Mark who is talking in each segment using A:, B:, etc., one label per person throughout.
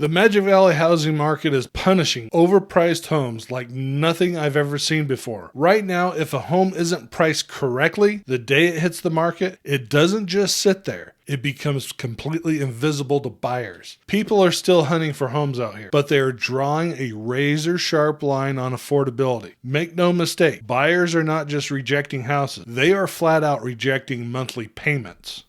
A: The Magic Valley housing market is punishing overpriced homes like nothing I've ever seen before. Right now, if a home isn't priced correctly, the day it hits the market, it doesn't just sit there. It becomes completely invisible to buyers. People are still hunting for homes out here, but they are drawing a razor-sharp line on affordability. Make no mistake, buyers are not just rejecting houses. They are flat out rejecting monthly payments.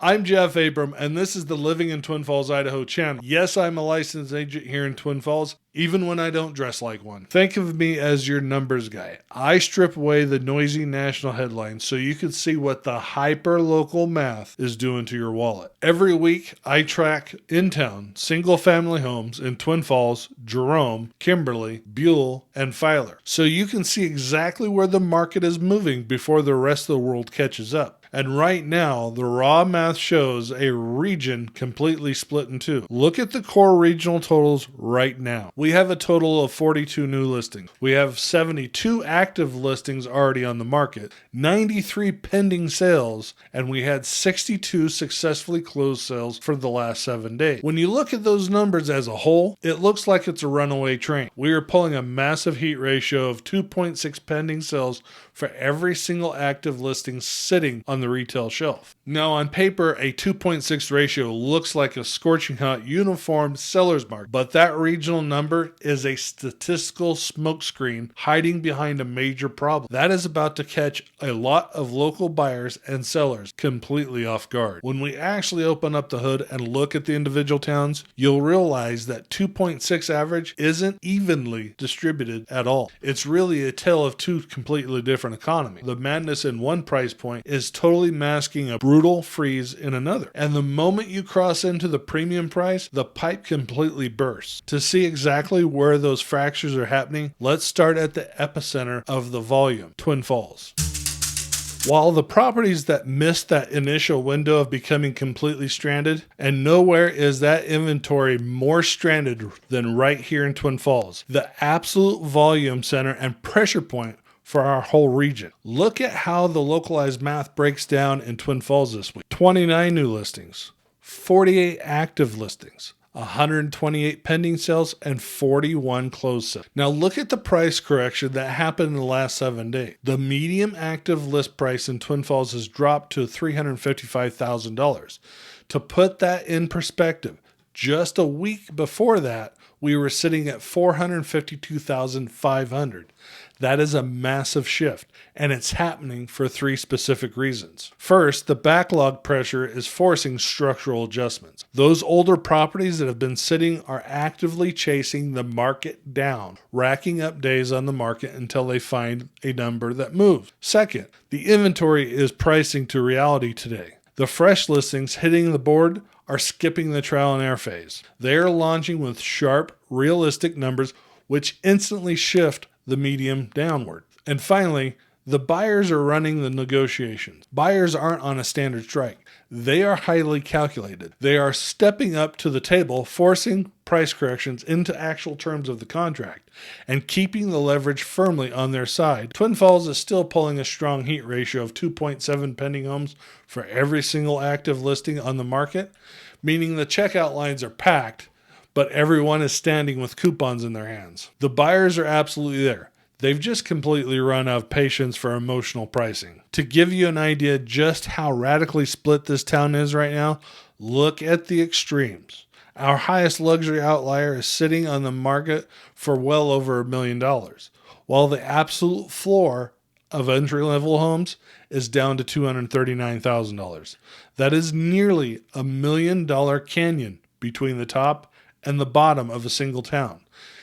A: I'm Jeff Abram, and this is the Living in Twin Falls, Idaho channel. Yes, I'm a licensed agent here in Twin Falls, even when I don't dress like one. Think of me as your numbers guy. I strip away the noisy national headlines so you can see what the hyper-local math is doing to your wallet. Every week, I track in-town single-family homes in Twin Falls, Jerome, Kimberly, Buhl, and Filer, so you can see exactly where the market is moving before the rest of the world catches up. And right now, the raw math shows a region completely split in two. Look at the core regional totals right now. We have a total of 42 new listings. We have 72 active listings already on the market, 93 pending sales, and we had 62 successfully closed sales for the last 7 days. When you look at those numbers as a whole, it looks like it's a runaway train. We are pulling a massive heat ratio of 2.6 pending sales for every single active listing sitting on the retail shelf. Now, on paper, a 2.6 ratio looks like a scorching hot uniform seller's market, but that regional number is a statistical smokescreen hiding behind a major problem that is about to catch a lot of local buyers and sellers completely off guard. When we actually open up the hood and look at the individual towns, you'll realize that 2.6 average isn't evenly distributed at all. It's really a tale of two completely different economies. The madness in one price point is totally masking a brutal freeze in another. And the moment you cross into the premium price, the pipe completely bursts. To see exactly where those fractures are happening, let's start at the epicenter of the volume, Twin Falls. While the properties that missed that initial window of becoming completely stranded, and nowhere is that inventory more stranded than right here in Twin Falls, the absolute volume center and pressure point for our whole region. Look at how the localized math breaks down in Twin Falls this week. 29 new listings, 48 active listings, 128 pending sales, and 41 closed sales. Now look at the price correction that happened in the last 7 days. The medium active list price in Twin Falls has dropped to $355,000. To put that in perspective, just a week before that, we were sitting at $452,500. That is a massive shift, and it's happening for 3 specific reasons. First, the backlog pressure is forcing structural adjustments. Those older properties that have been sitting are actively chasing the market down, racking up days on the market until they find a number that moves. Second, the inventory is pricing to reality today. The fresh listings hitting the board are skipping the trial and error phase. They are launching with sharp, realistic numbers, which instantly shift the medium downward. And finally, the buyers are running the negotiations. Buyers aren't on a standard strike. They are highly calculated. They are stepping up to the table, forcing price corrections into actual terms of the contract, and keeping the leverage firmly on their side. Twin Falls is still pulling a strong heat ratio of 2.7 pending homes for every single active listing on the market, meaning the checkout lines are packed, but everyone is standing with coupons in their hands. The buyers are absolutely there. They've just completely run out of patience for emotional pricing. To give you an idea just how radically split this town is right now, look at the extremes. Our highest luxury outlier is sitting on the market for well over $1 million, while the absolute floor of entry-level homes is down to $239,000. That is nearly $1 million canyon between the top and the bottom of a single town.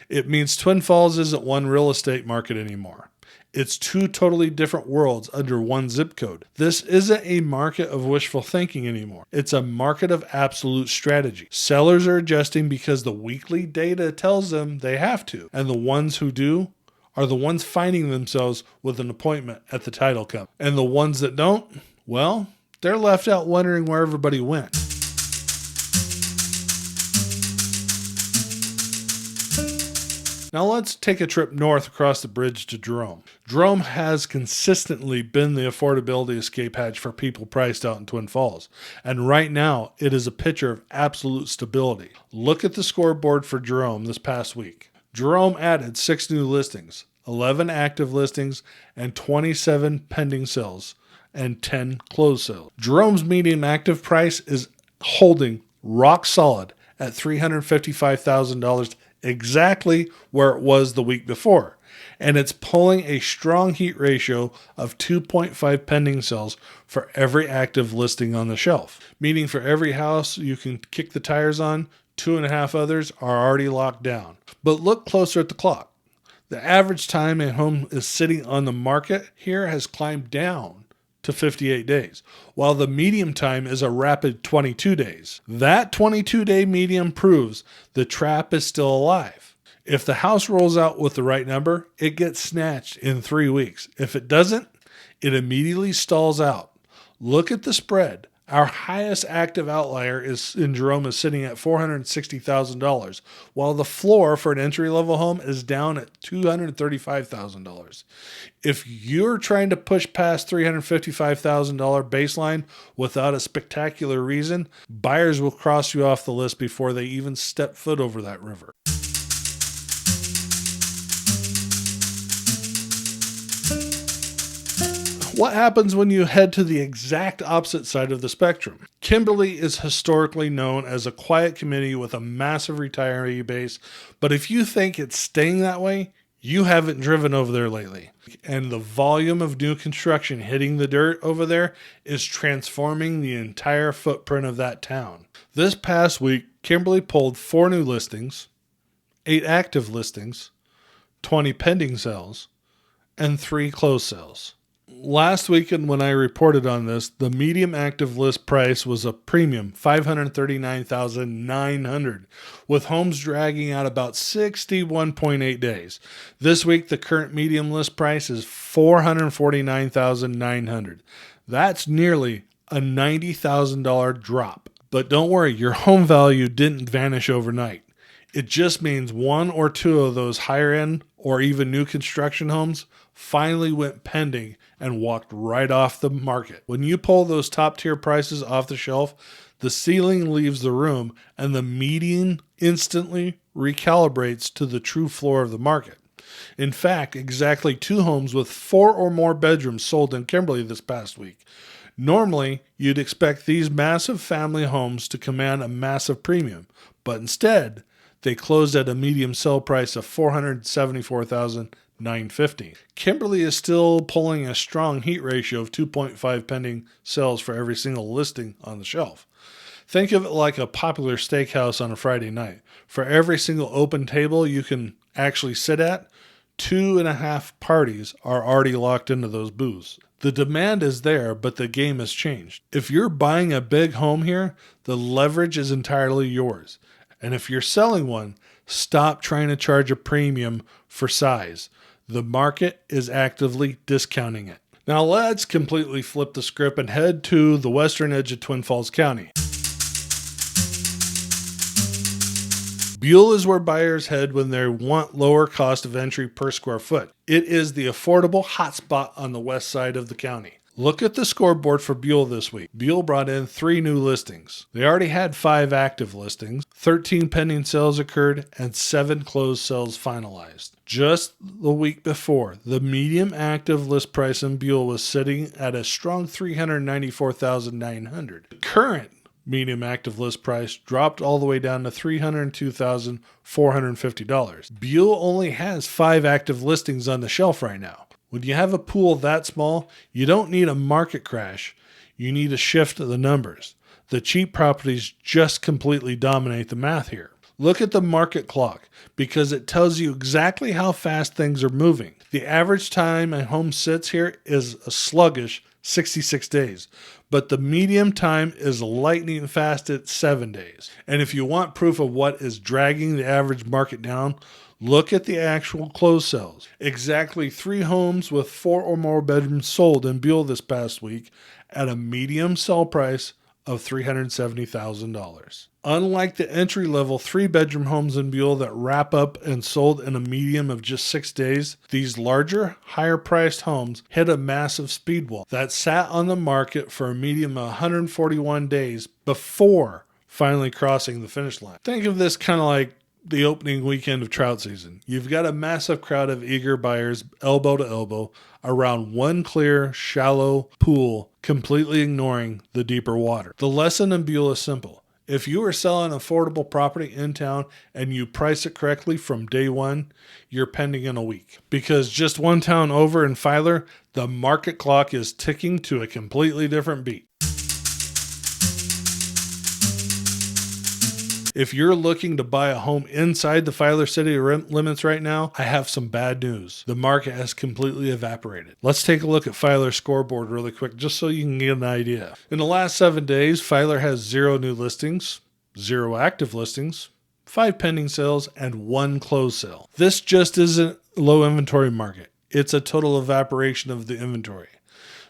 A: It means Twin Falls isn't one real estate market anymore. It's 2 totally different worlds under one zip code. This isn't a market of wishful thinking anymore. It's a market of absolute strategy. Sellers are adjusting because the weekly data tells them they have to, and the ones who do are the ones finding themselves with an appointment at the title company. And the ones that don't, well, they're left out wondering where everybody went. Now let's take a trip north across the bridge to Jerome. Jerome has consistently been the affordability escape hatch for people priced out in Twin Falls. And right now, it is a picture of absolute stability. Look at the scoreboard for Jerome this past week. Jerome added 6 new listings, 11 active listings, and 27 pending sales, and 10 closed sales. Jerome's median active price is holding rock solid at $355,000, exactly where it was the week before. And it's pulling a strong heat ratio of 2.5 pending sales for every active listing on the shelf. Meaning for every house you can kick the tires on, 2.5 others are already locked down. But look closer at the clock. The average time a home is sitting on the market here has climbed down to 58 days, while the medium time is a rapid 22 days. That 22-day medium proves the trap is still alive. If the house rolls out with the right number, it gets snatched in 3 weeks. If it doesn't, it immediately stalls out. Look at the spread. Our highest active outlier in Jerome is sitting at $460,000, while the floor for an entry-level home is down at $235,000. If you're trying to push past $355,000 baseline without a spectacular reason, buyers will cross you off the list before they even step foot over that river. What happens when you head to the exact opposite side of the spectrum? Kimberly is historically known as a quiet community with a massive retiree base, but if you think it's staying that way, you haven't driven over there lately. And the volume of new construction hitting the dirt over there is transforming the entire footprint of that town. This past week, Kimberly pulled 4 new listings, 8 active listings, 20 pending sales, and 3 closed sales. Last weekend when I reported on this, the medium active list price was a premium $539,900, with homes dragging out about 61.8 days. This week, the current medium list price is $449,900. That's nearly a $90,000 drop. But don't worry, your home value didn't vanish overnight. It just means 1 or 2 of those higher end or even new construction homes finally went pending and walked right off the market. When you pull those top tier prices off the shelf, the ceiling leaves the room and the median instantly recalibrates to the true floor of the market. In fact, exactly 2 homes with 4 or more bedrooms sold in Kimberly this past week. Normally, you'd expect these massive family homes to command a massive premium, but instead, they closed at a medium sell price of $474,950. Kimberly is still pulling a strong heat ratio of 2.5 pending sales for every single listing on the shelf. Think of it like a popular steakhouse on a Friday night. For every single open table you can actually sit at, 2.5 parties are already locked into those booths. The demand is there, but the game has changed. If you're buying a big home here, the leverage is entirely yours. And if you're selling one, stop trying to charge a premium for size. The market is actively discounting it. Now let's completely flip the script and head to the western edge of Twin Falls County. Buhl is where buyers head when they want lower cost of entry per square foot. It is the affordable hotspot on the west side of the county. Look at the scoreboard for Buhl this week. Buhl brought in 3 new listings. They already had 5 active listings, 13 pending sales occurred, and 7 closed sales finalized. Just the week before, the medium active list price in Buhl was sitting at a strong $394,900. The current medium active list price dropped all the way down to $302,450. Buhl only has 5 active listings on the shelf right now. When you have a pool that small, you don't need a market crash. You need a shift of the numbers. The cheap properties just completely dominate the math here. Look at the market clock because it tells you exactly how fast things are moving. The average time a home sits here is a sluggish 66 days, but the medium time is lightning fast at 7 days. And if you want proof of what is dragging the average market down, look at the actual closed sales. Exactly 3 homes with 4 or more bedrooms sold in Buhl this past week at a medium sell price of $370,000. Unlike the entry-level 3-bedroom homes in Buhl that wrap up and sold in a median of just 6 days, these larger, higher-priced homes hit a massive speed wall that sat on the market for a median of 141 days before finally crossing the finish line. Think of this kind of like the opening weekend of trout season. You've got a massive crowd of eager buyers, elbow to elbow, around one clear, shallow pool, completely ignoring the deeper water. The lesson in Buhl is simple. If you are selling an affordable property in town and you price it correctly from day one, you're pending in a week. Because just one town over in Filer, the market clock is ticking to a completely different beat. If you're looking to buy a home inside the Filer city limits right now, I have some bad news. The market has completely evaporated. Let's take a look at Filer's scoreboard really quick, just so you can get an idea. In the last 7 days, Filer has 0 new listings, 0 active listings, 5 pending sales, and 1 closed sale. This just isn't a low inventory market. It's a total evaporation of the inventory.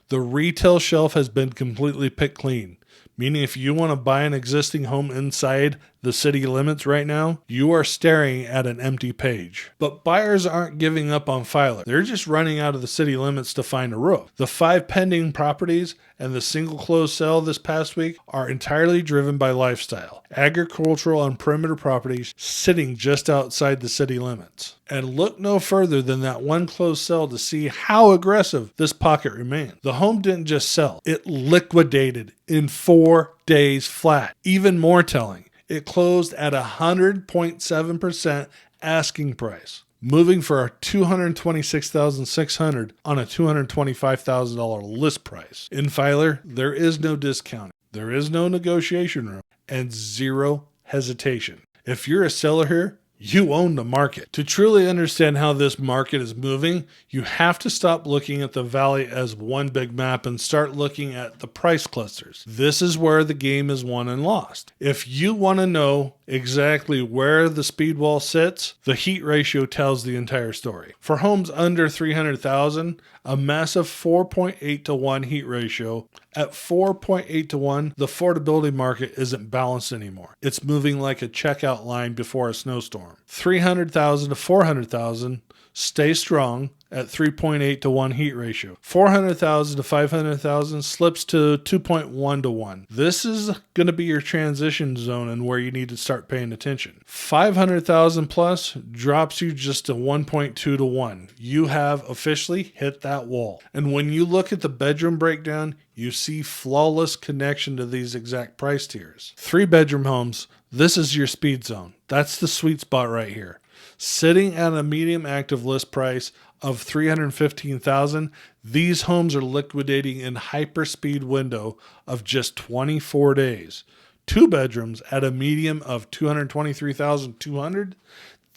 A: The retail shelf has been completely picked clean. Meaning if you want to buy an existing home inside the city limits right now, you are staring at an empty page. But buyers aren't giving up on Filer. They're just running out of the city limits to find a roof. The 5 pending properties and the single closed sale this past week are entirely driven by lifestyle, agricultural and perimeter properties sitting just outside the city limits. And look no further than that 1 closed sale to see how aggressive this pocket remains. The home didn't just sell, it liquidated in 4 days flat. Even more telling, it closed at 100.7% asking price, moving for $226,600 on a $225,000 list price. In Filer, there is no discounting, there is no negotiation room, and 0 hesitation. If you're a seller here, you own the market. To truly understand how this market is moving, you have to stop looking at the valley as one big map and start looking at the price clusters. This is where the game is won and lost. If you want to know exactly where the speed wall sits, the heat ratio tells the entire story. For homes under $300,000, a massive 4.8 to 1 heat ratio. At 4.8 to 1, the affordability market isn't balanced anymore. It's moving like a checkout line before a snowstorm. 300,000 to 400,000 stay strong at 3.8 to 1 heat ratio. 400,000 to 500,000 slips to 2.1 to 1. This is going to be your transition zone and where you need to start paying attention. 500,000 plus drops you just to 1.2 to 1. You have officially hit that wall. And when you look at the bedroom breakdown, you see flawless connection to these exact price tiers. 3-bedroom homes, this is your speed zone. That's the sweet spot right here. Sitting at a medium active list price of $315,000, these homes are liquidating in hyperspeed window of just 24 days. 2 bedrooms at a medium of $223,200,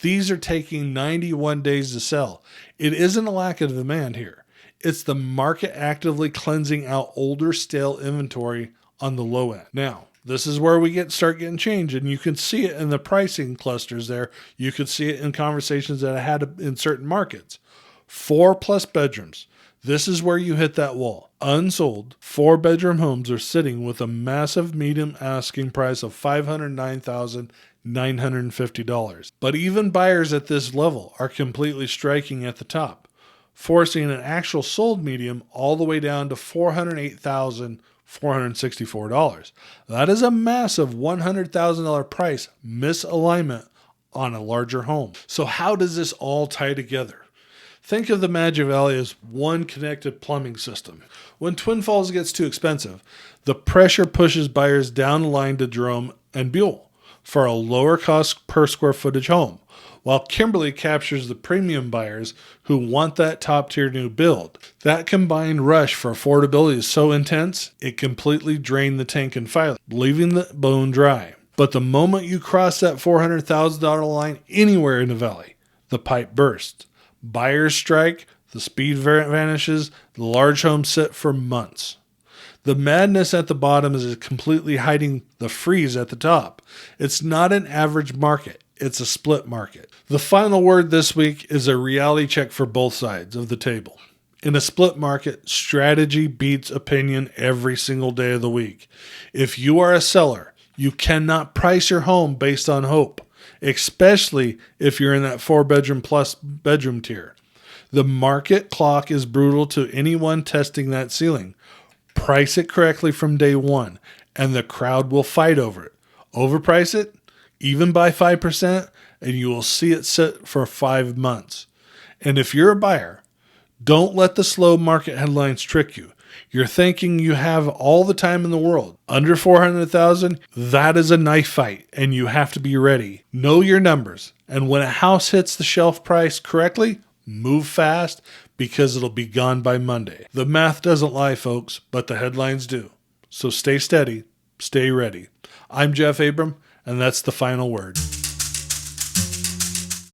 A: these are taking 91 days to sell. It isn't a lack of demand here. It's the market actively cleansing out older, stale inventory on the low end. Now, this is where we start getting change, and you can see it in the pricing clusters there. You could see it in conversations that I had in certain markets. 4+ bedrooms. This is where you hit that wall. Unsold 4-bedroom homes are sitting with a massive median asking price of $509,950. But even buyers at this level are completely striking at the top, forcing an actual sold medium all the way down to $408,464. That is a massive $100,000 price misalignment on a larger home. So how does this all tie together? Think of the Magic Valley as one connected plumbing system. When Twin Falls gets too expensive, the pressure pushes buyers down the line to Jerome and Buhl for a lower cost per square footage home, while Kimberly captures the premium buyers who want that top tier new build. That combined rush for affordability is so intense, it completely drained the tank in Filer, leaving the bone dry. But the moment you cross that $400,000 line anywhere in the valley, the pipe bursts. Buyers strike, the speed vanishes, the large homes sit for months. The madness at the bottom is completely hiding the freeze at the top. It's not an average market. It's a split market. The final word this week is a reality check for both sides of the table. In a split market, strategy beats opinion every single day of the week. If you are a seller, you cannot price your home based on hope, especially if you're in that 4-bedroom plus bedroom tier. The market clock is brutal to anyone testing that ceiling. Price it correctly from day one, and the crowd will fight over it. Overprice it, even by 5%, and you will see it sit for 5 months. And if you're a buyer, don't let the slow market headlines trick you. You're thinking you have all the time in the world. Under 400,000, that is a knife fight, and you have to be ready. Know your numbers, and when a house hits the shelf price correctly, move fast because it'll be gone by Monday. The math doesn't lie, folks, but the headlines do. So stay steady, stay ready. I'm Jeff Abram, and that's the final word.